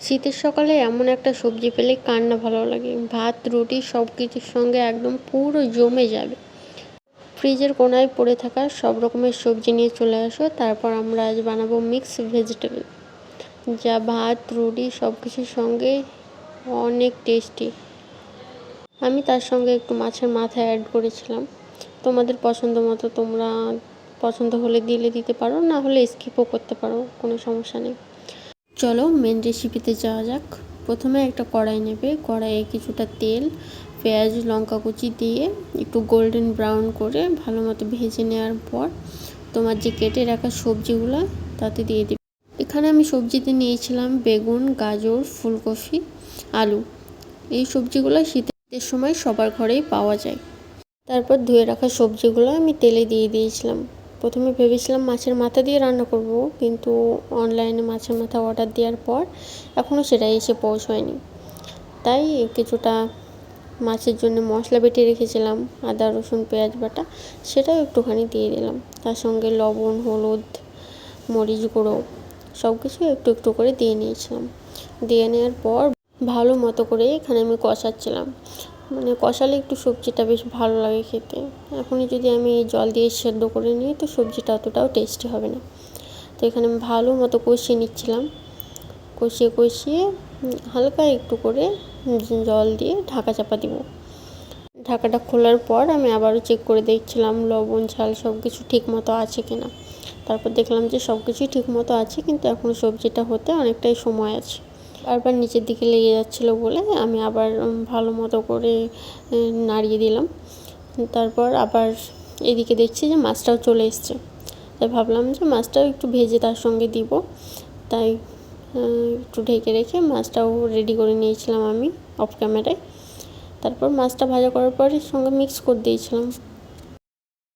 শীতের সকালে এমন একটা সবজি পেলে কার না ভালো লাগে। ভাত রুটি সব কিছুর সঙ্গে একদম পুরো জমে যাবে। ফ্রিজের কোনায় পড়ে থাকা সব রকমের সবজি নিয়ে চলে আসো, তারপর আমরা আজ বানাবো মিক্স ভেজিটেবল, যা ভাত রুটি সব কিছুর সঙ্গে অনেক টেস্টি। আমি তার সঙ্গে একটু মাছের মাথা অ্যাড করেছিলাম। তোমাদের পছন্দ মতো তোমরা পছন্দ হলে দিতে পারো, না হলে স্কিপও করতে পারো, কোনো সমস্যা নেই। চলো মেন রেসিপিতে যাওয়া যাক। প্রথমে একটা কড়াই নেবে, কড়াইয়ে কিছুটা তেল, পেঁয়াজ লঙ্কা কুচি দিয়ে একটু গোল্ডেন ব্রাউন করে ভালো মতো ভেজে নেওয়ার পর তোমার যে কেটে রাখা সবজিগুলো তাতে দিয়ে দিবে। এখানে আমি সবজিতে নিয়েছিলাম বেগুন, গাজর, ফুলকপি, আলু। এই সবজিগুলো শীতের সময় সবার ঘরেই পাওয়া যায়। তারপর ধুয়ে রাখা সবজিগুলো আমি তেলে দিয়ে দিয়েছিলাম। প্রথমে ভেবেছিলাম মাছের মাথা দিয়ে রান্না করব, কিন্তু অনলাইনে মাছের মাথা অর্ডার দেওয়ার পর এখনও সেটা এসে পৌঁছয়নি। তাই কিছুটা মাছের জন্য মশলা বেটে রেখেছিলাম, আদা রসুন পেঁয়াজ বাটা, সেটাও একটুখানি দিয়ে দিলাম। তার সঙ্গে লবণ, হলুদ, মরিচ গুঁড়ো সব কিছু একটু একটু করে দিয়ে নিয়েছিলাম। দিয়ে নেওয়ার পর ভালো মতো করে এখানে আমি কষাচ্ছিলাম। মানে কষালে একটু সবজিটা বেশ ভালো লাগে খেতে। এখনই যদি আমি জল দিয়ে সেদ্ধ করে নিই তো সবজিটা অতটাও টেস্টি হবে না। তো এখানে আমি ভালো মতো কষিয়ে নিচ্ছিলাম। কষিয়ে হালকা একটু করে জল দিয়ে ঢাকা চাপা দিব। ঢাকাটা খোলার পর আমি আবারও চেক করে দেখছিলাম লবণ ঝাল সব কিছু ঠিক মতো আছে কিনা। তারপর দেখলাম যে সব কিছুই ঠিক মতো আছে, কিন্তু এখনও সবজিটা হতে অনেকটাই সময় আছে। বারবার নিচের দিকে লেগে যাচ্ছিলো বলে আমি আবার ভালো মতো করে নাড়িয়ে দিলাম। তারপর আবার এদিকে দেখছি যে মাছটাও চলে এসছে। তাই ভাবলাম যে মাছটাও একটু ভেজে তার সঙ্গে দিব। তাই একটু ঢেকে রেখে মাছটাও রেডি করে নিয়েছিলাম আমি অফ ক্যামেরায়। তারপর মাছটা ভাজা করার পর এর সঙ্গে মিক্স করে দিয়েছিলাম।